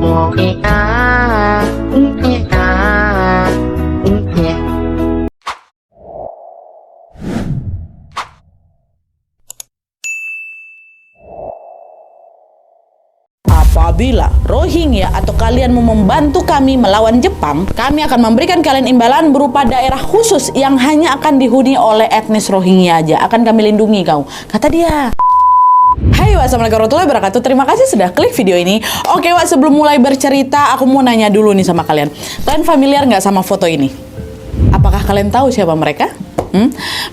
Apabila Rohingya atau kalian mau membantu kami melawan Jepang, kami akan memberikan kalian imbalan berupa daerah khusus yang hanya akan dihuni oleh etnis Rohingya aja. Akan kami lindungi kau, kata dia. Hai, wassalamualaikum warahmatullahi wabarakatuh. Terima kasih sudah klik video ini. Oke, Wak, sebelum mulai bercerita, aku mau nanya dulu nih sama kalian. Kalian familiar nggak sama foto ini? Apakah kalian tahu siapa mereka?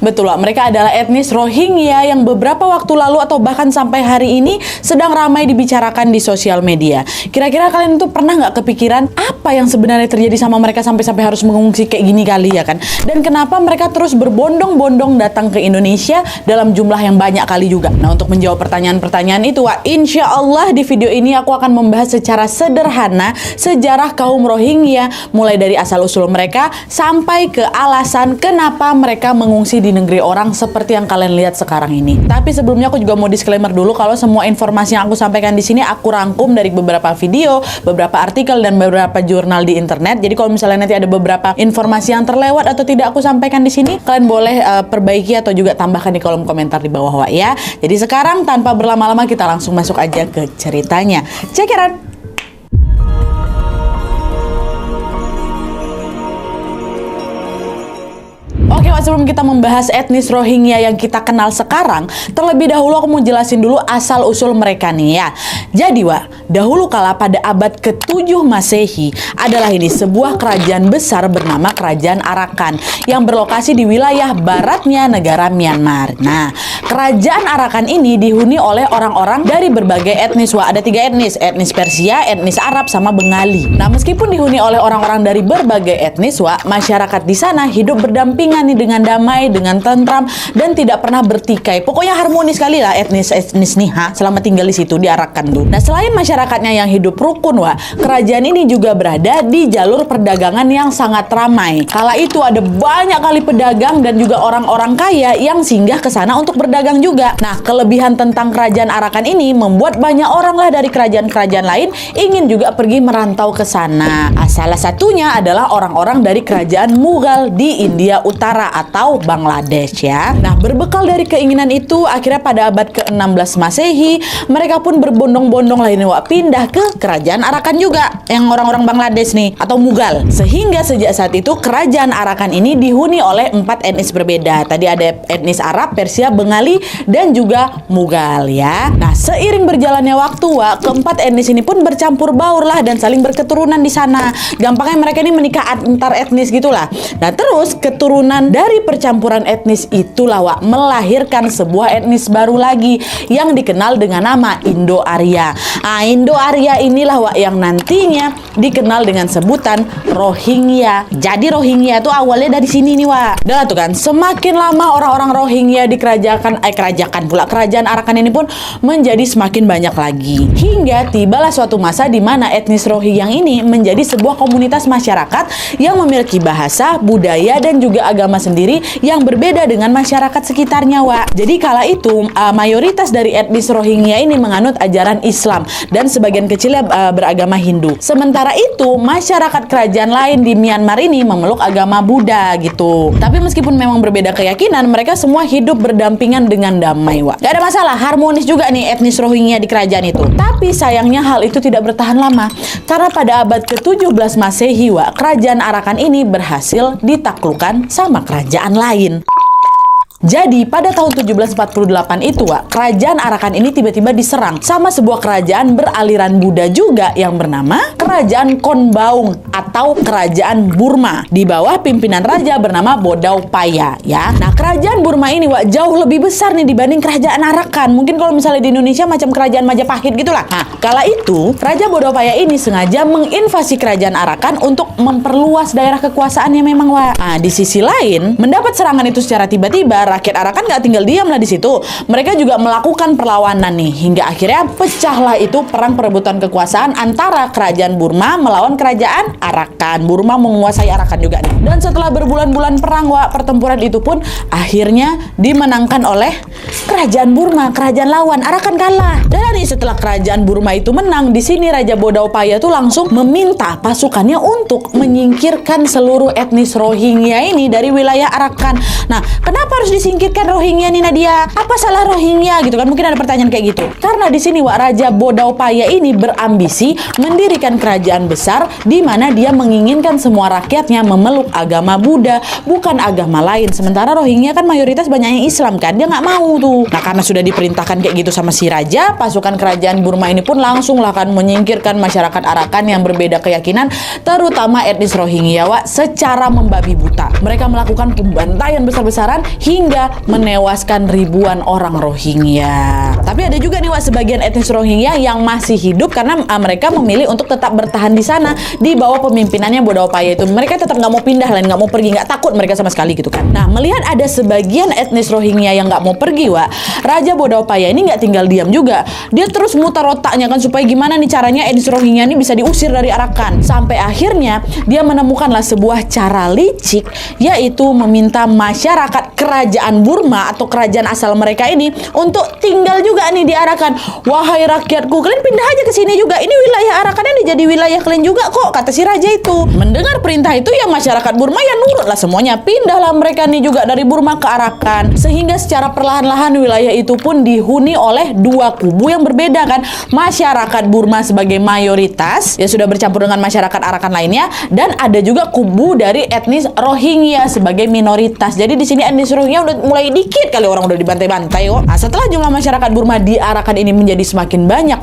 Betul, Wak. Mereka adalah etnis Rohingya yang beberapa waktu lalu atau bahkan sampai hari ini sedang ramai dibicarakan di sosial media. Kira-kira kalian tuh pernah nggak kepikiran apa yang sebenarnya terjadi sama mereka sampai harus mengungsi kayak gini kali ya kan? Dan kenapa mereka terus berbondong-bondong datang ke Indonesia dalam jumlah yang banyak kali juga? Nah, untuk menjawab pertanyaan-pertanyaan itu, Wak, insya Allah di video ini aku akan membahas secara sederhana sejarah kaum Rohingya, mulai dari asal-usul mereka sampai ke alasan kenapa mereka mengungsi di negeri orang seperti yang kalian lihat sekarang ini. Tapi sebelumnya aku juga mau disclaimer dulu kalau semua informasi yang aku sampaikan di sini aku rangkum dari beberapa video, beberapa artikel dan beberapa jurnal di internet. Jadi kalau misalnya nanti ada beberapa informasi yang terlewat atau tidak aku sampaikan di sini, kalian boleh perbaiki atau juga tambahkan di kolom komentar di bawah, Wak, ya. Jadi sekarang tanpa berlama-lama kita langsung masuk aja ke ceritanya. Check it out. Oke, Wak, sebelum kita membahas etnis Rohingya yang kita kenal sekarang, terlebih dahulu aku mau jelasin dulu asal-usul mereka nih ya. Jadi, Wak, dahulu kala pada abad ke-7 Masehi adalah ini sebuah kerajaan besar bernama Kerajaan Arakan yang berlokasi di wilayah baratnya negara Myanmar. Nah, Kerajaan Arakan ini dihuni oleh orang-orang dari berbagai etnis, Wak. Ada 3 etnis, etnis Persia, etnis Arab, sama Bengali. Nah, meskipun dihuni oleh orang-orang dari berbagai etnis, Wak, masyarakat di sana hidup berdampingan nih dengan damai, dengan tentram, dan tidak pernah bertikai. Pokoknya harmonis sekali lah etnis nih, selama tinggal di situ di Arakan tuh. Nah, selain masyarakatnya yang hidup rukun, Wak, kerajaan ini juga berada di jalur perdagangan yang sangat ramai. Kala itu ada banyak kali pedagang dan juga orang-orang kaya yang singgah ke sana untuk berdagang juga. Nah, kelebihan tentang kerajaan Arakan ini membuat banyak orang lah dari kerajaan-kerajaan lain ingin juga pergi merantau ke sana. Salah satunya adalah orang-orang dari kerajaan Mughal di India Utara atau Bangladesh ya. Nah, berbekal dari keinginan itu, akhirnya pada abad ke-16 Masehi, mereka pun berbondong-bondong lah ini, Wak, pindah ke kerajaan Arakan juga, yang orang-orang Bangladesh nih, atau Mughal. Sehingga sejak saat itu, kerajaan Arakan ini dihuni oleh 4 etnis berbeda. Tadi ada etnis Arab, Persia, Bengali, dan juga Mughal ya. Nah, seiring berjalannya waktu, Wak, keempat etnis ini pun bercampur baur lah dan saling berketurunan di sana. Gampangnya mereka ini menikah antar etnis gitulah. Nah, terus keturunan dari percampuran etnis itulah, Wak, melahirkan sebuah etnis baru lagi yang dikenal dengan nama Indo-Arya. Nah, Indo-Arya inilah, Wak, yang nantinya dikenal dengan sebutan Rohingya. Jadi Rohingya itu awalnya dari sini nih, Wak. Dan tuh kan, semakin lama orang-orang Rohingya di kerajaan Arakan ini pun menjadi semakin banyak lagi. Hingga tibalah suatu masa di mana etnis Rohingya ini menjadi sebuah komunitas masyarakat yang memiliki bahasa, budaya, dan juga agama sendiri yang berbeda dengan masyarakat sekitarnya, Wak. Jadi kala itu mayoritas dari etnis Rohingya ini menganut ajaran Islam dan sebagian kecilnya beragama Hindu. Sementara itu masyarakat kerajaan lain di Myanmar ini memeluk agama Buddha gitu. Tapi meskipun memang berbeda keyakinan, mereka semua hidup berdampingan dengan damai, Wak. Gak ada masalah, harmonis juga nih etnis Rohingya di kerajaan itu. Tapi sayangnya hal itu tidak bertahan lama karena pada abad ke-17 Masehi, Wak, kerajaan Arakan ini berhasil ditaklukkan sama kerajaan lain. Jadi pada tahun 1748 itu, Wak, kerajaan Arakan ini tiba-tiba diserang sama sebuah kerajaan beraliran Buddha juga yang bernama Kerajaan Konbaung atau Kerajaan Burma di bawah pimpinan raja bernama Bodaupaya ya. Nah, kerajaan Burma ini, Wak, jauh lebih besar nih dibanding kerajaan Arakan. Mungkin kalau misalnya di Indonesia macam kerajaan Majapahit gitulah. Nah, kala itu Raja Bodaupaya ini sengaja menginvasi kerajaan Arakan untuk memperluas daerah kekuasaannya memang, Wak. Nah, di sisi lain, mendapat serangan itu secara tiba-tiba, rakyat Arakan nggak tinggal diam lah di situ. Mereka juga melakukan perlawanan nih, hingga akhirnya pecahlah itu perang perebutan kekuasaan antara kerajaan Burma melawan kerajaan Arakan. Burma menguasai Arakan juga nih. Dan setelah berbulan-bulan perang, pertempuran itu pun akhirnya dimenangkan oleh kerajaan Burma. Kerajaan lawan Arakan kalah. Dan nih setelah kerajaan Burma itu menang, di sini Raja Bodaupaya tuh langsung meminta pasukannya untuk menyingkirkan seluruh etnis Rohingya ini dari wilayah Arakan. Nah, kenapa harus disingkirkan Rohingya nih Nadia? Apa salah Rohingya gitu kan? Mungkin ada pertanyaan kayak gitu. Karena di sini Raja Bodaupaya ini berambisi mendirikan kerajaan besar di mana dia menginginkan semua rakyatnya memeluk agama Buddha, bukan agama lain. Sementara Rohingya kan mayoritas banyaknya Islam kan, dia nggak mau tuh. Nah, karena sudah diperintahkan kayak gitu sama si raja, pasukan kerajaan Burma ini pun langsung lah kan menyingkirkan masyarakat Arakan yang berbeda keyakinan, terutama etnis Rohingya secara membabi buta. Mereka melakukan pembantaian besar-besaran hingga menewaskan ribuan orang Rohingya. Tapi ada juga nih sebagian etnis Rohingya yang masih hidup karena mereka memilih untuk tetap bertahan di sana di bawah pemimpinannya Bodaupaya itu. Mereka tetap nggak mau pindah, nggak mau pergi, nggak takut mereka sama sekali gitu kan. Nah, melihat ada sebagian etnis Rohingya yang nggak mau pergi, Raja Bodaupaya ini nggak tinggal diam juga. Dia terus mutar otaknya kan supaya gimana nih caranya etnis Rohingya ini bisa diusir dari Arakan. Sampai akhirnya dia menemukanlah sebuah cara licik, yaitu meminta masyarakat kerajaan Burma atau kerajaan asal mereka ini untuk tinggal juga nih di Arakan. Wahai rakyatku, kalian pindah aja ke sini juga. Ini wilayah Arakan ini jadi wilayah kalian juga kok, kata si raja itu. Mendengar perintah itu ya masyarakat Burma ya nurut lah semuanya. Pindahlah mereka nih juga dari Burma ke Arakan. Sehingga secara perlahan-lahan wilayah itu pun dihuni oleh dua kubu yang berbeda kan. Masyarakat Burma sebagai mayoritas ya sudah bercampur dengan masyarakat Arakan lainnya, dan ada juga kubu dari etnis Rohingya sebagai minoritas. Jadi di sini etnis Rohingya udah mulai dikit kali orang udah dibantai-bantai kok. Nah, setelah jumlah masyarakat Burma di Arakan ini menjadi semakin banyak,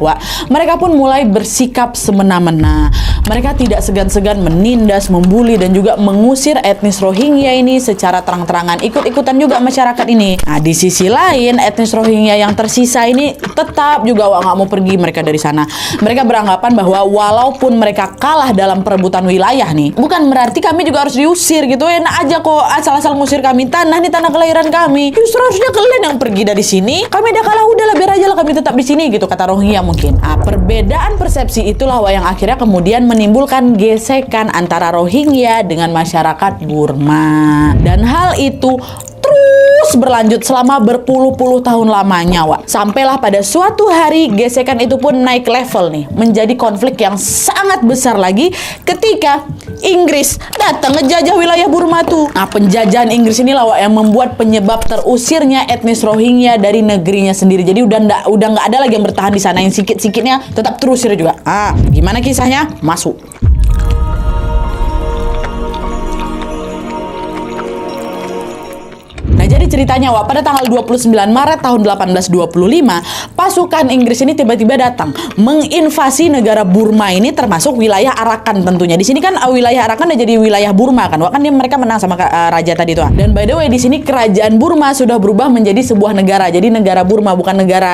mereka pun mulai bersikap semena-mena. Mereka tidak segan-segan menindas, membuli dan juga mengusir etnis Rohingya ini secara terang-terangan. Ikut-ikutan juga masyarakat ini. Nah, di sisi lain etnis Rohingya yang tersisa ini tetap juga nggak mau pergi mereka dari sana. Mereka beranggapan bahwa walaupun mereka kalah dalam perebutan wilayah nih, bukan berarti kami juga harus diusir gitu. Enak aja kok asal-asal ngusir kami, tanah nih tanah kelahiran kami. Justru harusnya kalian yang pergi dari sini. Kami udah kalah, udahlah biar aja lah kami tetap di sini gitu, kata Rohingya mungkin. Nah, perbedaan persepsi itulah yang akhirnya kemudian menimbulkan gesekan antara Rohingya dengan masyarakat Burma. Dan hal itu terus berlanjut selama berpuluh-puluh tahun lamanya, sampailah pada suatu hari gesekan itu pun naik level nih, menjadi konflik yang sangat besar lagi ketika Inggris datang ngejajah wilayah Burma tuh. Nah, penjajahan Inggris inilah yang membuat penyebab terusirnya etnis Rohingya dari negerinya sendiri. Jadi udah nggak ada lagi yang bertahan di sana, yang sikit-sikitnya tetap terusir juga. Gimana kisahnya? Masuk. Jadi ceritanya pada tanggal 29 Maret tahun 1825, pasukan Inggris ini tiba-tiba datang menginvasi negara Burma ini, termasuk wilayah Arakan tentunya. Di sini kan wilayah Arakan udah jadi wilayah Burma kan. Kan mereka menang sama raja tadi tuh. Dan by the way di sini kerajaan Burma sudah berubah menjadi sebuah negara. Jadi negara Burma, bukan negara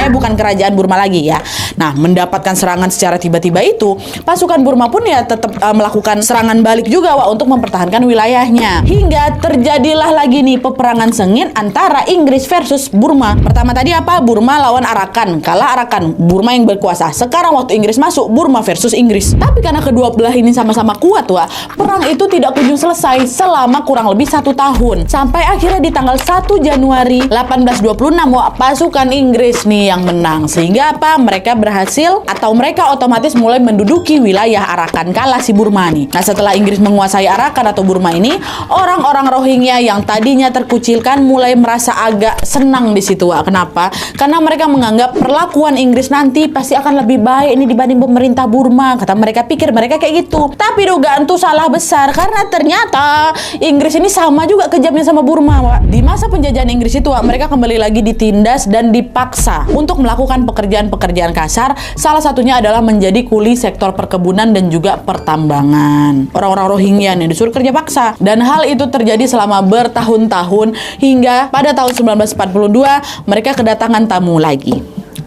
bukan kerajaan Burma lagi ya. Nah, mendapatkan serangan secara tiba-tiba itu, pasukan Burma pun ya tetap melakukan serangan balik juga untuk mempertahankan wilayahnya. Hingga terjadilah lagi nih peperangan sengit antara Inggris versus Burma. Pertama tadi apa? Burma lawan Arakan. Kalah Arakan, Burma yang berkuasa. Sekarang waktu Inggris masuk, Burma versus Inggris. Tapi karena kedua belah ini sama-sama kuat, perang itu tidak kunjung selesai selama kurang lebih 1 tahun. Sampai akhirnya di tanggal 1 Januari 1826, pasukan Inggris nih yang menang. Sehingga apa? Mereka berhasil atau mereka otomatis mulai menduduki wilayah Arakan. Kalah si Burma nih. Nah, setelah Inggris menguasai Arakan atau Burma ini, orang-orang Rohingya yang tadinya terkucilkan mulai merasa agak senang di situ. Kenapa? Karena mereka menganggap perlakuan Inggris nanti pasti akan lebih baik ini dibanding pemerintah Burma. Kata mereka, pikir mereka kayak gitu. Tapi dugaan tuh salah besar, karena ternyata Inggris ini sama juga kejamnya sama Burma. Di masa penjajahan Inggris itu mereka kembali lagi ditindas dan dipaksa untuk melakukan pekerjaan-pekerjaan kasar. Salah satunya adalah menjadi kuli sektor perkebunan dan juga pertambangan. Orang-orang Rohingya nih disuruh kerja paksa. Dan hal itu terjadi selama bertahun-tahun hingga pada tahun 1942 mereka kedatangan tamu lagi.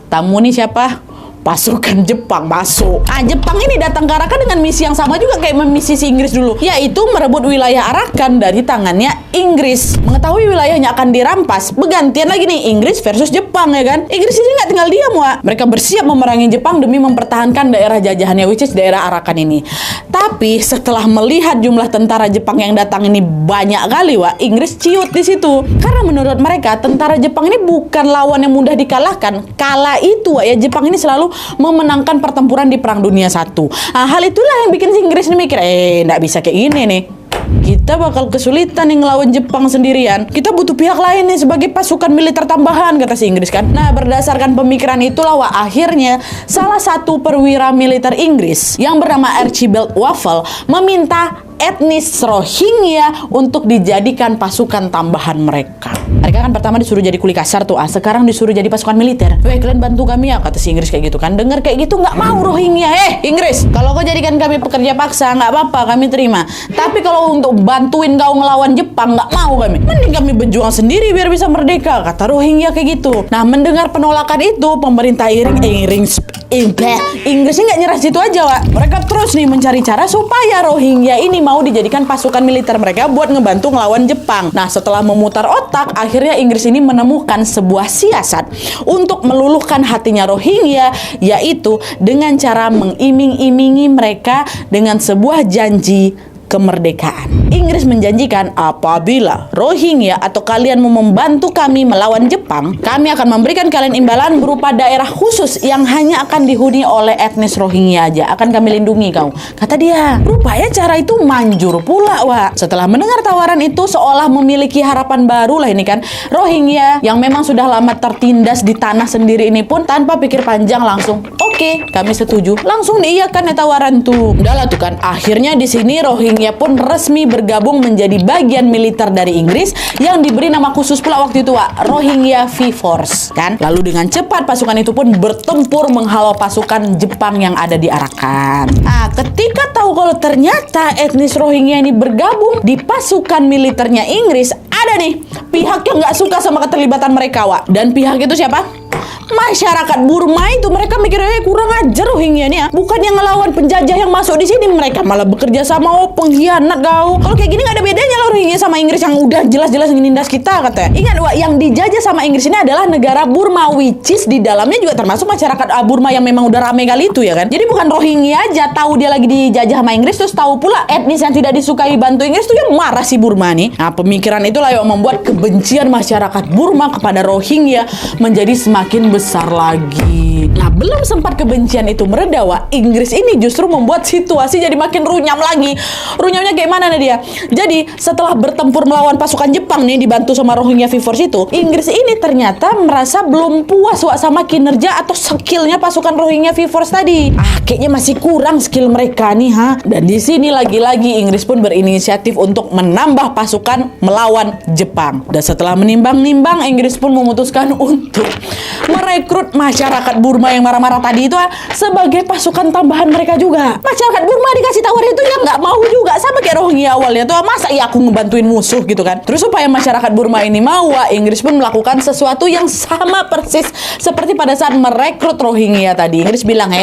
Tamu nih siapa? pasukan Jepang masuk. Jepang ini datang ke Arakan dengan misi yang sama juga kayak misi si Inggris dulu, yaitu merebut wilayah Arakan dari tangannya Inggris. Mengetahui wilayahnya akan dirampas, bergantian lagi nih Inggris versus Jepang, ya kan? Inggris ini nggak tinggal diam, Wak. Mereka bersiap memerangi Jepang demi mempertahankan daerah jajahannya, which is daerah Arakan ini. Tapi setelah melihat jumlah tentara Jepang yang datang ini banyak kali, Wak, Inggris ciut di situ. Karena menurut mereka tentara Jepang ini bukan lawan yang mudah dikalahkan. Kala itu, Wak, ya, Jepang ini selalu memenangkan pertempuran di Perang Dunia I. Hal itulah yang bikin si Inggris ini mikir, nggak bisa kayak gini nih. Kita bakal kesulitan nih ngelawan Jepang sendirian. Kita butuh pihak lain nih sebagai pasukan militer tambahan, kata si Inggris kan. Nah, berdasarkan pemikiran itulah, Wak, akhirnya salah satu perwira militer Inggris yang bernama Archibald Wavell meminta etnis Rohingya untuk dijadikan pasukan tambahan mereka. Mereka kan pertama disuruh jadi kuli kasar tuh, sekarang disuruh jadi pasukan militer. Weh, kalian bantu kami ya, kata si Inggris kayak gitu kan. Dengar kayak gitu nggak mau Rohingya. Inggris, kalau kau jadikan kami pekerja paksa nggak apa-apa, kami terima. Tapi kalau untuk bantuin kau ngelawan Jepang nggak mau kami. Mending kami berjuang sendiri biar bisa merdeka, kata Rohingya kayak gitu. Nah, mendengar penolakan itu, pemerintah Inggris ini nggak nyerah situ aja, Wak. Mereka terus nih mencari cara supaya Rohingya ini mau dijadikan pasukan militer mereka buat ngebantu ngelawan Jepang. Nah, setelah memutar otak, akhirnya Inggris ini menemukan sebuah siasat untuk meluluhkan hatinya Rohingya, yaitu dengan cara mengiming-imingi mereka dengan sebuah janji kemerdekaan. Inggris menjanjikan apabila Rohingya atau kalian mau membantu kami melawan Jepang, kami akan memberikan kalian imbalan berupa daerah khusus yang hanya akan dihuni oleh etnis Rohingya aja. Akan kami lindungi kau, kata dia. Rupanya cara itu manjur pula, Wak. Setelah mendengar tawaran itu, seolah memiliki harapan baru lah ini kan. Rohingya yang memang sudah lama tertindas di tanah sendiri ini pun tanpa pikir panjang langsung, oke, kami setuju. Langsung diiyakan ya tawaran tuh. Udahlah tuh kan. Akhirnya di sini Rohingya pun resmi bergabung menjadi bagian militer dari Inggris yang diberi nama khusus pula waktu itu, Wak, Rohingya V-Force kan. Lalu dengan cepat pasukan itu pun bertempur menghalau pasukan Jepang yang ada di Arakan. Nah, ketika tahu kalau ternyata etnis Rohingya ini bergabung di pasukan militernya Inggris, ada nih pihak yang nggak suka sama keterlibatan mereka, Wak. Dan pihak itu siapa? Masyarakat Burma itu. Mereka mikirnya kurang ajar Rohingya nih ya. Bukan yang ngelawan penjajah yang masuk di sini, mereka malah bekerja sama. Pengkhianat kau. Kalau kayak gini nggak ada bedanya lah Rohingya sama Inggris yang udah jelas-jelas nindas kita, katanya. Ingat, Wak, yang dijajah sama Inggris ini adalah negara Burma, which is di dalamnya juga termasuk masyarakat Burma yang memang udah rame kali itu ya kan. Jadi bukan Rohingya aja tahu dia lagi dijajah sama Inggris terus tahu pula etnis yang tidak disukai bantu Inggris tuh yang marah si Burma nih. Nah, pemikiran itulah yang membuat kebencian masyarakat Burma kepada Rohingya menjadi semakin besar lagi. Nah, belum sempat kebencian itu mereda, Wak, Inggris ini justru membuat situasi jadi makin runyam lagi. Runyamnya kayak mana nih dia? Jadi setelah bertempur melawan pasukan Jepang nih dibantu sama Rohingya V-Force itu, Inggris ini ternyata merasa belum puas, Wak, sama kinerja atau skillnya pasukan Rohingya V-Force tadi. Kayaknya masih kurang skill mereka nih, ha. Dan di sini lagi-lagi Inggris pun berinisiatif untuk menambah pasukan melawan Jepang. Dan setelah menimbang-nimbang, Inggris pun memutuskan untuk merekrut masyarakat Burma yang marah-marah tadi itu sebagai pasukan tambahan mereka juga. Masyarakat Burma dikasih tawaran itu ya nggak mau juga, sama kayak Rohingya awalnya tuh, masa ya aku ngebantuin musuh gitu kan. Terus supaya masyarakat Burma ini mau, Inggris pun melakukan sesuatu yang sama persis seperti pada saat merekrut Rohingya tadi. Inggris bilang,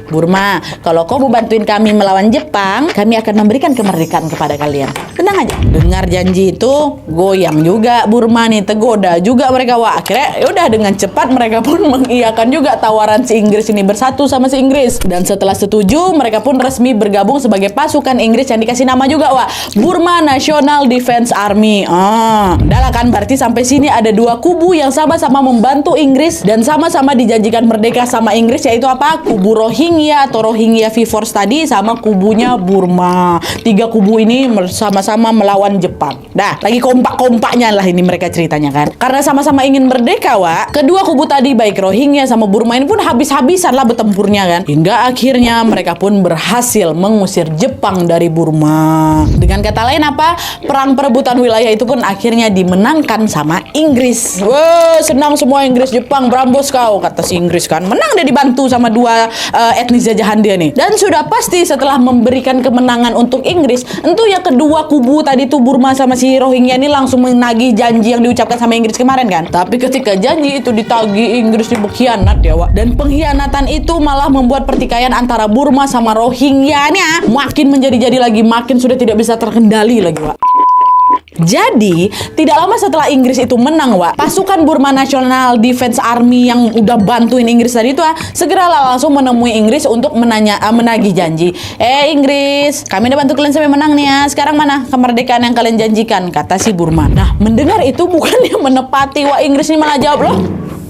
Burma, kalau kau mau bantuin kami melawan Jepang, kami akan memberikan kemerdekaan kepada kalian. Tenang aja. Dengar janji itu, goyang juga Burma nih, tergoda juga mereka, Wak. Akhirnya yaudah dengan cepat mereka pun mengiyakan juga tawaran si Inggris ini, bersatu sama si Inggris. Dan setelah setuju, mereka pun resmi bergabung sebagai pasukan Inggris yang dikasih nama juga, Wak, Burma National Defense Army. Udah lah kan, berarti sampai sini ada dua kubu yang sama-sama membantu Inggris dan sama-sama dijanjikan merdeka sama Inggris, yaitu apa? Kubu Rohingya atau Rohingya V-Force tadi sama kubunya Burma. Tiga kubu ini sama-sama melawan Jepang. Dah, lagi kompak-kompaknya lah ini mereka ceritanya kan. Karena sama-sama ingin merdeka, Wak, kedua kubu tadi baik Rohingya sama Burma ini pun habis-habisan lah bertempurnya kan. Hingga akhirnya mereka pun berhasil mengusir Jepang dari Burma. Dengan kata lain apa? Perang perebutan wilayah itu pun akhirnya dimenangkan sama Inggris. Wah, senang semua Inggris, Jepang berambos kau, kata si Inggris kan. Menang dia dibantu sama dua etnis jajahan dia nih. Dan sudah pasti setelah memberikan kemenangan untuk Inggris, tentu ya kedua kubu tadi tuh Burma sama si Rohingya ini langsung menagih janji yang diucapkan sama Inggris kemarin kan. Tapi ketika janji itu ditagih lagi Inggris dipengkhianat ya Wak. Dan pengkhianatan itu malah membuat pertikaian antara Burma sama Rohingya-nya makin menjadi-jadi lagi, makin sudah tidak bisa terkendali lagi Wak. Jadi, tidak lama setelah Inggris itu menang, Wak, pasukan Burma National Defense Army yang udah bantuin Inggris tadi itu segeralah langsung menemui Inggris untuk menagih janji. Inggris, kami udah bantu kalian sampai menang nih ya. Sekarang mana kemerdekaan yang kalian janjikan? Kata si Burma. Nah, mendengar itu bukannya menepati, Wak, Inggris ini malah jawab, loh,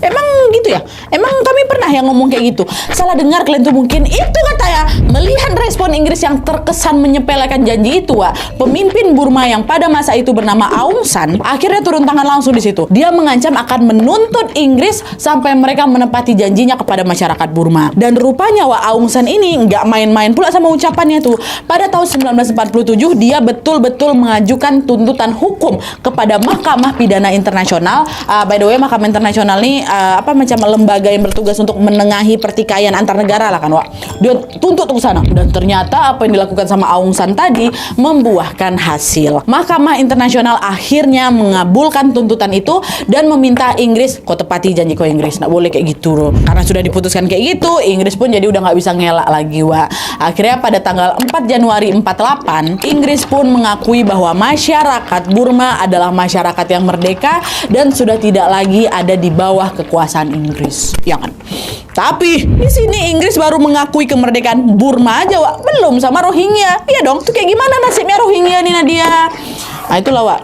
emang gitu ya? Emang kami pernah yang ngomong kayak gitu? Salah dengar kalian tuh mungkin. Itu katanya. Melihat respon Inggris yang terkesan menyepelekan janji itu, Wak, pemimpin Burma yang pada masa itu bernama Aung San akhirnya turun tangan langsung di situ. Dia mengancam akan menuntut Inggris sampai mereka menepati janjinya kepada masyarakat Burma. Dan rupanya, Wak, Aung San ini nggak main-main pula sama ucapannya tuh. Pada tahun 1947 dia betul-betul mengajukan tuntutan hukum kepada Mahkamah Pidana Internasional. By the way, Mahkamah Internasional ini macam lembaga yang bertugas untuk menengahi pertikaian antar negara lah kan, Wak. Dia tuntut ke sana, dan ternyata apa yang dilakukan sama Aung San tadi membuahkan hasil. Mahkamah Internasional akhirnya mengabulkan tuntutan itu dan meminta Inggris, kau tepati janji kau Inggris, nggak boleh kayak gitu loh. Karena sudah diputuskan kayak gitu, Inggris pun jadi udah nggak bisa ngelak lagi, Wak. Akhirnya pada tanggal 4 Januari 48, Inggris pun mengakui bahwa masyarakat Burma adalah masyarakat yang merdeka dan sudah tidak lagi ada di bawah kekuasaan Inggris, ya kan? Tapi di sini Inggris baru mengakui kemerdekaan Burma aja, Wak. Belum sama Rohingya. Iya dong, tuh kayak gimana nasibnya Rohingya nih, Nadia? Nah itulah, Wak.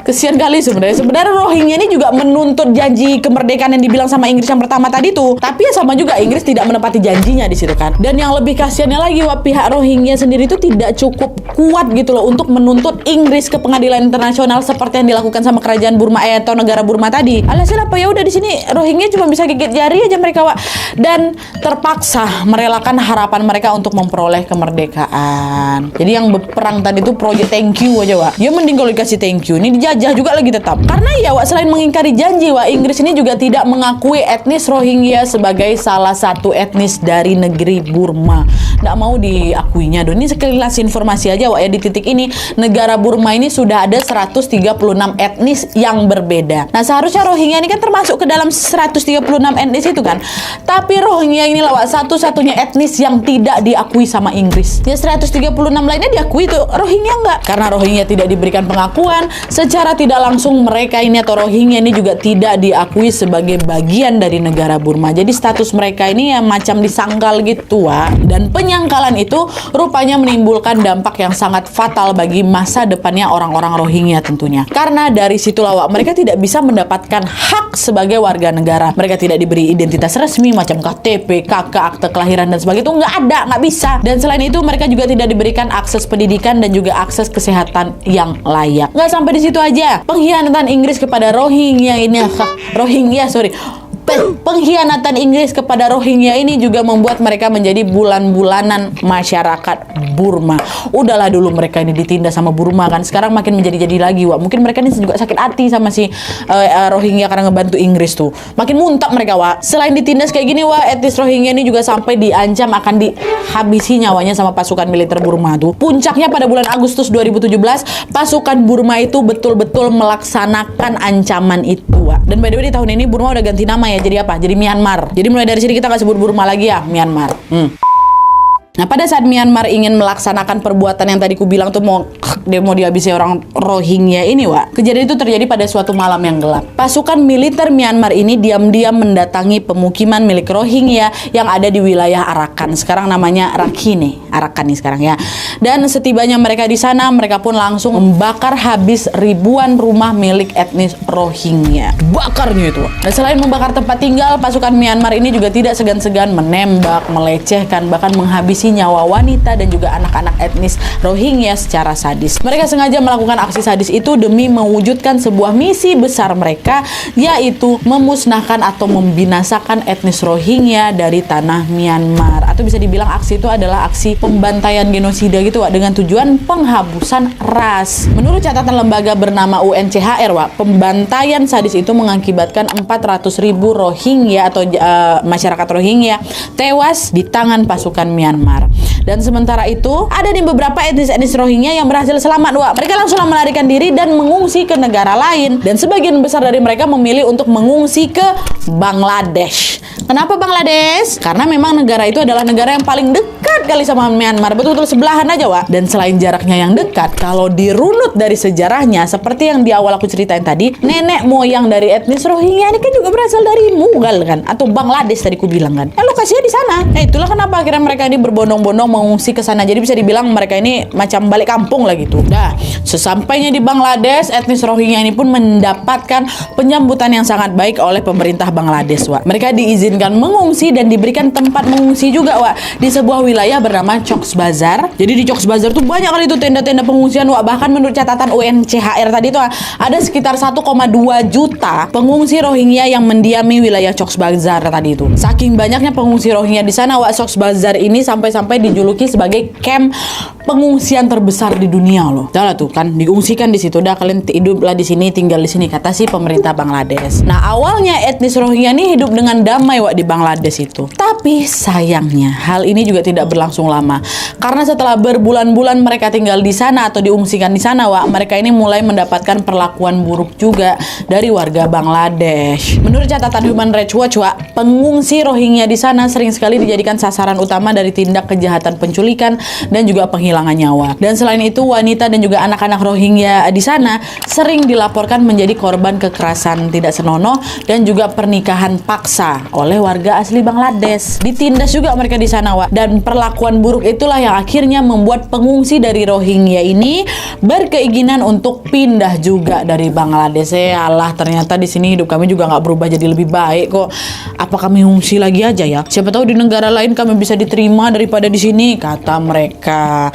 Kesian kali sebenarnya. Sebenarnya Rohingya ini juga menuntut janji kemerdekaan yang dibilang sama Inggris yang pertama tadi tuh. Tapi ya sama juga, Inggris tidak menepati janjinya di situ kan. Dan yang lebih kasiannya lagi, Wak, pihak Rohingya sendiri itu tidak cukup kuat gitu loh untuk menuntut Inggris ke pengadilan internasional seperti yang dilakukan sama kerajaan Burma atau negara Burma tadi. Alhasil apa, ya udah di sini Rohingya cuma bisa gigit jari aja mereka, Wak. Dan terpaksa merelakan harapan mereka untuk memperoleh kemerdekaan. Jadi yang berperang tadi tuh Project Thank You aja, Wak. Ya mending kalau dikasih thank you, ini dijajah juga lagi tetap. Karena ya, Wak, selain mengingkari janji, Wak, Inggris ini juga tidak mengakui etnis Rohingya sebagai salah satu etnis dari negeri Burma. Nggak mau diakuinya. Ini sekilas informasi aja, Wak, ya, di titik ini negara Burma ini sudah ada 136 etnis yang berbeda. Nah, seharusnya Rohingya ini kan termasuk ke dalam 136 etnis itu kan. Tapi Rohingya ini, Wak, satu-satunya etnis yang tidak diakui sama Inggris. Ya 136 lainnya diakui tuh, Rohingya enggak. Karena Rohingya tidak diberikan pengakuan, secara tidak langsung mereka ini atau Rohingya ini juga tidak diakui sebagai bagian dari negara Burma. Jadi status mereka ini ya macam disangkal gitu, Wak. Dan penyangkalan itu rupanya menimbulkan dampak yang sangat fatal bagi masa depannya orang-orang Rohingya tentunya. Karena dari situlah, Wak, mereka tidak bisa mendapatkan hak sebagai warga negara. Mereka tidak diberi identitas resmi macam KTP, KK, akte kelahiran dan sebagainya, itu nggak ada, nggak bisa. Dan selain itu mereka juga tidak diberikan akses pendidikan dan juga akses kesehatan yang layak. Nggak sampai di situ aja, pengkhianatan Inggris kepada Rohingya ini, pengkhianatan Inggris kepada Rohingya ini juga membuat mereka menjadi bulan-bulanan masyarakat Burma. Udahlah dulu mereka ini ditindas sama Burma kan, sekarang makin menjadi-jadi lagi, Wak. Mungkin mereka ini juga sakit hati sama si Rohingya karena ngebantu Inggris tuh. Makin muntah mereka, Wak. Selain ditindas kayak gini, Wak, etnis Rohingya ini juga sampai diancam akan dihabisi nyawanya sama pasukan militer Burma tuh. Puncaknya pada bulan Agustus 2017, pasukan Burma itu betul-betul melaksanakan ancaman itu, Wak. Dan by the way, di tahun ini Burma udah ganti nama ya, jadi apa? Jadi Myanmar. Jadi mulai dari sini kita nggak sebut Burma lagi ya, Myanmar. Nah, pada saat Myanmar ingin melaksanakan perbuatan yang tadi ku bilang tuh mau dihabisi orang Rohingya ini, Wak. Kejadian itu terjadi pada suatu malam yang gelap. Pasukan militer Myanmar ini diam-diam mendatangi pemukiman milik Rohingya yang ada di wilayah Arakan. Sekarang namanya Rakhine. Arakan nih sekarang ya. Dan setibanya mereka di sana, mereka pun langsung membakar habis ribuan rumah milik etnis Rohingya. Bakarnya itu, Wak. Dan selain membakar tempat tinggal, pasukan Myanmar ini juga tidak segan-segan menembak, melecehkan, bahkan menghabisi nyawa wanita dan juga anak-anak etnis Rohingya secara sadis. Mereka sengaja melakukan aksi sadis itu demi mewujudkan sebuah misi besar mereka, yaitu memusnahkan atau membinasakan etnis Rohingya dari tanah Myanmar. Atau bisa dibilang aksi itu adalah aksi pembantaian genosida gitu Wak, dengan tujuan penghabusan ras. Menurut catatan lembaga bernama UNCHR Wak, pembantaian sadis itu mengakibatkan 400.000 Rohingya atau masyarakat Rohingya tewas di tangan pasukan Myanmar. Dan sementara itu ada nih beberapa etnis Rohingya yang berhasil selamat Wak. Mereka langsung melarikan diri dan mengungsi ke negara lain, dan sebagian besar dari mereka memilih untuk mengungsi ke Bangladesh. Kenapa Bangladesh? Karena memang negara itu adalah negara yang paling dekat kali sama Myanmar, betul-betul sebelahan aja Wak. Dan selain jaraknya yang dekat, kalau dirunut dari sejarahnya, seperti yang di awal aku ceritain tadi, nenek moyang dari etnis Rohingya ini kan juga berasal dari Mughal kan, atau Bangladesh tadi ku bilang kan. Lokasinya di sana. Nah itulah kenapa akhirnya mereka ini berbondong-bondong mengungsi ke sana. Jadi bisa dibilang mereka ini macam balik kampung lah gitu. Nah, sesampainya di Bangladesh, etnis Rohingya ini pun mendapatkan penyambutan yang sangat baik oleh pemerintah Bangladesh Wak. Mereka diizinkan mengungsi dan diberikan tempat mengungsi juga Wak, di sebuah wilayah bernama Cox's Bazar. Jadi di Cox's Bazar tuh banyak kali itu tenda-tenda pengungsian Wak. Bahkan menurut catatan UNCHR tadi tuh ada sekitar 1,2 juta pengungsi Rohingya yang mendiami wilayah Cox's Bazar tadi itu. Saking banyaknya pengungsi Rohingya di sana Wak, Cox's Bazar ini sampai-sampai dijuluki sebagai camp pengungsian terbesar di dunia loh. Udah lah tuh kan, diungsikan di situ. Udah kalian hiduplah di sini, tinggal di sini, kata si pemerintah Bangladesh. Nah awalnya etnis Rohingya ini hidup dengan damai Wak di Bangladesh itu. Tapi sayangnya hal ini juga tidak berlangsung lama. Karena setelah berbulan-bulan mereka tinggal di sana atau diungsikan di sana Wak, mereka ini mulai mendapatkan perlakuan buruk juga dari warga Bangladesh. Menurut catatan Human Rights Watch Wak, pengungsi Rohingya di sana sering sekali dijadikan sasaran utama dari tindak kejahatan penculikan dan juga penghilangan nyawa. Dan selain itu, wanita dan juga anak-anak Rohingya di sana sering dilaporkan menjadi korban kekerasan tidak senonoh dan juga pernikahan paksa oleh warga asli Bangladesh. Ditindas juga mereka di sana Wak. Dan perlakuan buruk itulah yang akhirnya membuat pengungsi dari Rohingya ini berkeinginan untuk pindah juga dari Bangladesh. Alah, ternyata di sini hidup kami juga nggak berubah jadi lebih baik kok. Apa kami ngungsi lagi aja ya? Siapa tahu di negara lain kami bisa diterima daripada di sini, kata mereka.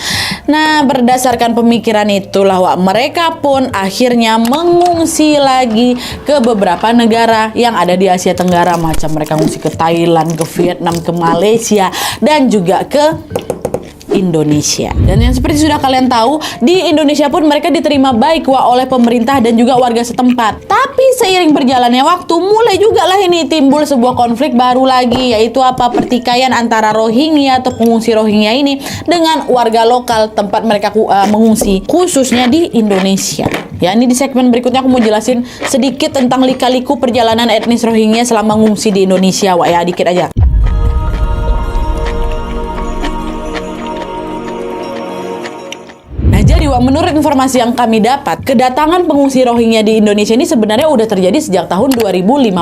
Nah, berdasarkan pemikiran itulah Wak, mereka pun akhirnya mengungsi lagi ke beberapa negara yang ada di Asia Tenggara, macam mereka ngungsi ke Thailand, ke Vietnam, ke Malaysia, dan juga ke Indonesia. Dan yang seperti sudah kalian tahu, di Indonesia pun mereka diterima baik Wak oleh pemerintah dan juga warga setempat. Tapi seiring berjalannya waktu, mulai juga lah ini timbul sebuah konflik baru lagi, yaitu apa? Pertikaian antara Rohingya atau pengungsi Rohingya ini dengan warga lokal tempat mereka mengungsi, khususnya di Indonesia. Ya, ini di segmen berikutnya aku mau jelasin sedikit tentang lika-liku perjalanan etnis Rohingya selama mengungsi di Indonesia Wak, ya dikit aja. Jadi Wak, menurut informasi yang kami dapat, kedatangan pengungsi Rohingya di Indonesia ini sebenarnya udah terjadi sejak tahun 2015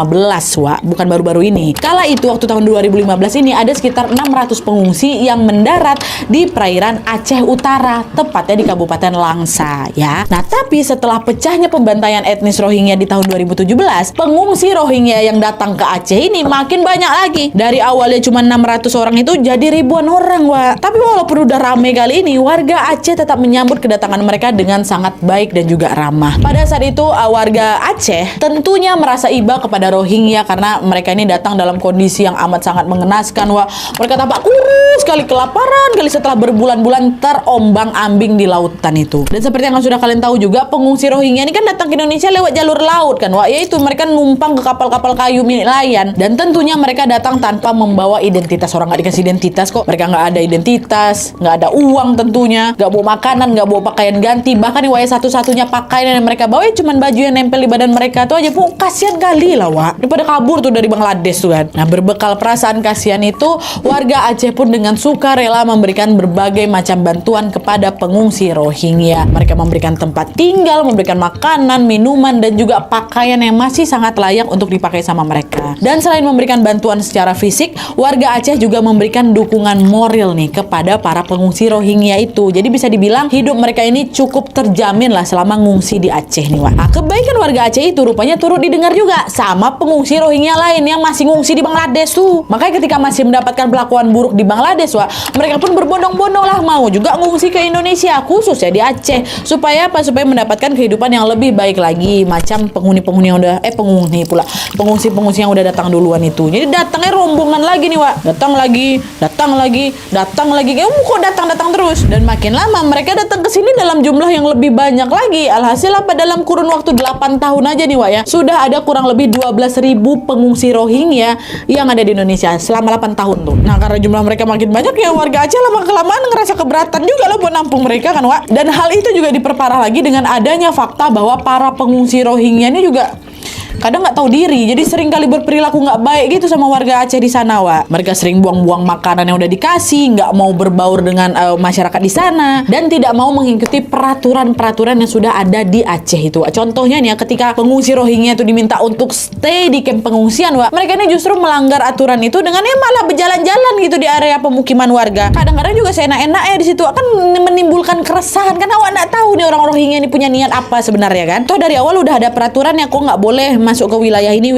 Wak, bukan baru-baru ini. Kala itu waktu tahun 2015 ini ada sekitar 600 pengungsi yang mendarat di perairan Aceh Utara, tepatnya di Kabupaten Langsa ya. Nah, tapi setelah pecahnya pembantaian etnis Rohingya di tahun 2017, pengungsi Rohingya yang datang ke Aceh ini makin banyak lagi. Dari awalnya cuma 600 orang itu jadi ribuan orang Wak. Tapi walaupun udah rame kali ini, warga Aceh tetap menyambut kedatangan mereka dengan sangat baik dan juga ramah. Pada saat itu warga Aceh tentunya merasa iba kepada Rohingya karena mereka ini datang dalam kondisi yang amat sangat mengenaskan Wak. Mereka tampak kurus sekali, kelaparan kali setelah berbulan-bulan terombang-ambing di lautan itu. Dan seperti yang sudah kalian tahu juga, pengungsi Rohingya ini kan datang ke Indonesia lewat jalur laut kan Wak, yaitu mereka numpang ke kapal-kapal kayu milik nelayan. Dan tentunya mereka datang tanpa membawa identitas. Orang nggak dikasih identitas kok. Mereka nggak ada identitas, nggak ada uang tentunya, nggak bawa makanan, nggak bawa pakaian ganti. Bahkan di satu-satunya pakaian yang mereka bawa cuma baju yang nempel di badan mereka tuh aja. Kasihan kali lah Wak, daripada kabur tuh dari Bangladesh tuh kan. Nah, berbekal perasaan kasihan itu, warga Aceh pun dengan suka rela memberikan berbagai macam bantuan kepada pengungsi Rohingya. Mereka memberikan tempat tinggal, memberikan makanan, minuman, dan juga pakaian yang masih sangat layak untuk dipakai sama mereka. Dan selain memberikan bantuan secara fisik, warga Aceh juga memberikan dukungan moral nih kepada para pengungsi Rohingya itu. Jadi bisa dibilang hidup mereka mereka ini cukup terjamin lah selama ngungsi di Aceh nih, Wak. Nah, kebaikan warga Aceh itu rupanya turut didengar juga sama pengungsi Rohingya lain yang masih ngungsi di Bangladesh tuh. Makanya ketika masih mendapatkan perlakuan buruk di Bangladesh, Wak, mereka pun berbondong-bondong lah mau juga ngungsi ke Indonesia, khusus ya di Aceh. Supaya apa? Supaya mendapatkan kehidupan yang lebih baik lagi, macam penghuni-penghuni yang udah pengungsi-pengungsi yang udah datang duluan itu. Jadi datangnya rombongan lagi nih, Wak. Datang lagi. Kok datang terus. Dan makin lama mereka datang ke sini dalam jumlah yang lebih banyak lagi. Alhasil apa? Dalam kurun waktu 8 tahun aja nih, Wak, ya. Sudah ada kurang lebih 12.000 pengungsi Rohingya yang ada di Indonesia selama 8 tahun tuh. Nah, karena jumlah mereka makin banyak ya warga Aceh lama-kelamaan ngerasa keberatan juga loh buat nampung mereka kan, Wak. Dan hal itu juga diperparah lagi dengan adanya fakta bahwa para pengungsi Rohingya ini juga kadang nggak tahu diri, jadi sering kali berperilaku nggak baik gitu sama warga Aceh di sana, Wak. Mereka sering buang-buang makanan yang udah dikasih, nggak mau berbaur dengan masyarakat di sana, dan tidak mau mengikuti peraturan-peraturan yang sudah ada di Aceh itu. Contohnya nih ya, ketika pengungsi Rohingya itu diminta untuk stay di kamp pengungsian, Wak, mereka ini justru melanggar aturan itu dengan malah berjalan-jalan gitu di area pemukiman warga. Kadang-kadang juga seenak-enaknya di situ akan menimbulkan keresahan, karena Wak nggak tahu nih orang Rohingya ini punya niat apa sebenarnya kan. Toh dari awal udah ada peraturannya, kok nggak boleh masuk ke wilayah ini,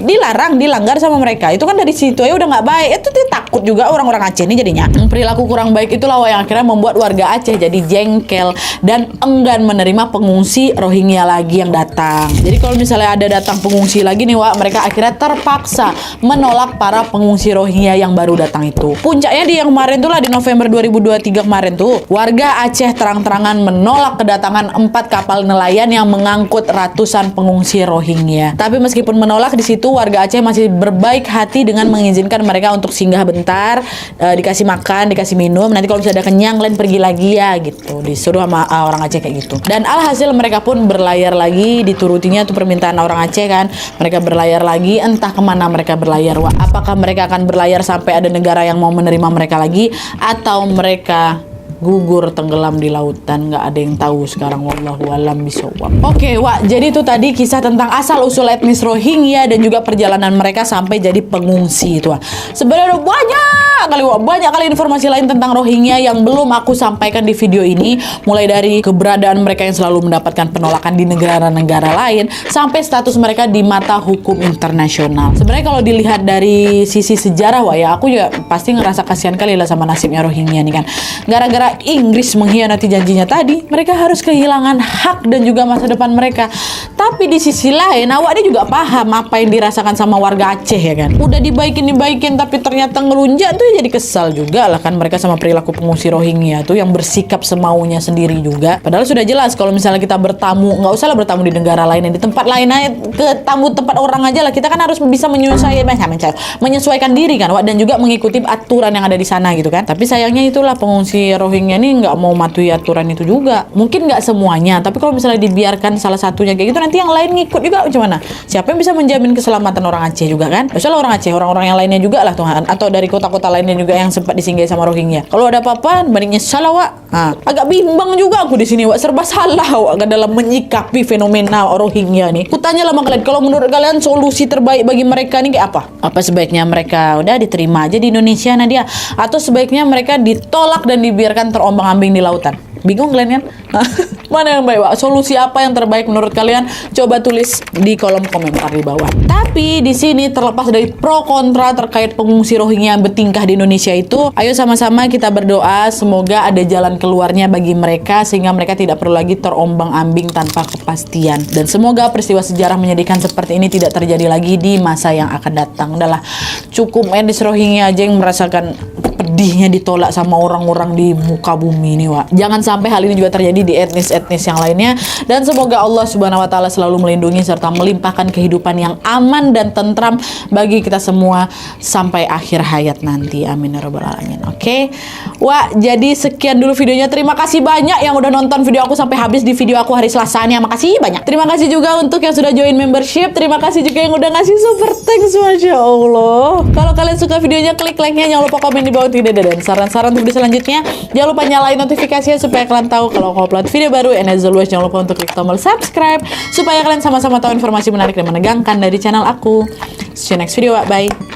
dilarang, dilanggar sama mereka. Itu kan dari situ ya udah nggak baik. Itu takut juga orang-orang Aceh ini jadinya. Perilaku kurang baik itulah yang akhirnya membuat warga Aceh jadi jengkel dan enggan menerima pengungsi Rohingya lagi yang datang. Jadi kalau misalnya ada datang pengungsi lagi nih, Wak, mereka akhirnya terpaksa menolak para pengungsi Rohingya yang baru datang itu. Puncaknya di yang kemarin tuh lah, di November 2023 kemarin tuh, warga Aceh terang-terangan menolak kedatangan 4 kapal nelayan yang mengangkut ratusan pengungsi Rohingya. Tapi meskipun menolak, di situ warga Aceh masih berbaik hati dengan mengizinkan mereka untuk singgah bentar, dikasih makan, dikasih minum. Nanti kalau misalnya udah kenyang, kalian pergi lagi ya gitu. Disuruh sama orang Aceh kayak gitu. Dan alhasil mereka pun berlayar lagi, diturutinya tuh permintaan orang Aceh kan. Mereka berlayar lagi, entah kemana mereka berlayar, Wak. Apakah mereka akan berlayar sampai ada negara yang mau menerima mereka lagi, atau mereka gugur tenggelam di lautan, nggak ada yang tahu sekarang, wallahu alam bisawab. Oke, Wak, jadi itu tadi kisah tentang asal usul etnis Rohingya dan juga perjalanan mereka sampai jadi pengungsi itu, Wak. Sebenarnya banyak kali informasi lain tentang Rohingya yang belum aku sampaikan di video ini, mulai dari keberadaan mereka yang selalu mendapatkan penolakan di negara-negara lain sampai status mereka di mata hukum internasional. Sebenarnya kalau dilihat dari sisi sejarah, Wak, ya, aku juga pasti ngerasa kasihan kali lah sama nasibnya Rohingya nih kan. Gara-gara Inggris mengkhianati janjinya tadi, mereka harus kehilangan hak dan juga masa depan mereka. Tapi di sisi lain, Awak dia juga paham apa yang dirasakan sama warga Aceh ya kan. Udah dibaikin tapi ternyata ngelunjak tuh, jadi kesal juga lah kan mereka sama perilaku pengungsi Rohingya tuh yang bersikap semaunya sendiri juga. Padahal sudah jelas kalau misalnya kita bertamu, nggak usah lah bertamu di negara lain, di tempat lain aja, ke tamu tempat orang aja lah, kita kan harus bisa menyesuaikan diri kan, Wak, dan juga mengikuti aturan yang ada di sana gitu kan. Tapi sayangnya itulah pengungsi Rohingya ini nggak mau mematuhi aturan itu juga. Mungkin nggak semuanya, tapi kalau misalnya dibiarkan salah satunya kayak gitu, nanti yang lain ngikut juga, gimana? Siapa yang bisa menjamin keselamatan orang Aceh juga kan? Misalnya orang Aceh, orang-orang yang lainnya juga lah Tuhan, atau dari kota-kota lainnya juga yang sempat disinggahi sama Rohingya. Kalau ada apa-apa, bandingnya salah, Wak. Agak bimbang juga aku di sini, Wak, serba salah, Wak, dalam menyikapi fenomena Rohingya nih. Kutanya lah sama kalian, kalau menurut kalian solusi terbaik bagi mereka nih kayak apa? Apa sebaiknya mereka udah diterima aja di Indonesia, Nadia? Atau sebaiknya mereka ditolak dan dibiarkan terombang-ambing di lautan? Bingung kalian kan? Mana yang baik, Wak? Solusi apa yang terbaik menurut kalian? Coba tulis di kolom komentar di bawah. Tapi di sini terlepas dari pro kontra terkait pengungsi Rohingya yang bertingkah di Indonesia itu, ayo sama-sama kita berdoa semoga ada jalan keluarnya bagi mereka sehingga mereka tidak perlu lagi terombang-ambing tanpa kepastian. Dan semoga peristiwa sejarah menyedihkan seperti ini tidak terjadi lagi di masa yang akan datang. Udahlah, cukup etnis Rohingya aja yang merasakan pedihnya ditolak sama orang-orang di muka bumi ini, Wak. Jangan sampai hal ini juga terjadi di etnis-etnis yang lainnya, dan semoga Allah Subhanahu wa taala selalu melindungi serta melimpahkan kehidupan yang aman dan tentram bagi kita semua sampai akhir hayat nanti. Amin ya rabbal alamin. Oke. Wak, jadi sekian dulu videonya. Terima kasih banyak yang udah nonton video aku sampai habis di video aku hari Selasa nih. Makasih banyak. Terima kasih juga untuk yang sudah join membership. Terima kasih juga yang udah ngasih super thanks, Masya Allah. Kalau kalian suka videonya, klik like-nya, jangan lupa komen di bawah tidak ada, dan saran-saran untuk video selanjutnya. Jangan lupa nyalain notifikasinya supaya kalian tahu kalau aku upload video baru. And as always, jangan lupa untuk klik tombol subscribe supaya kalian sama-sama tahu informasi menarik dan menegangkan dari channel aku. See you next video, bye.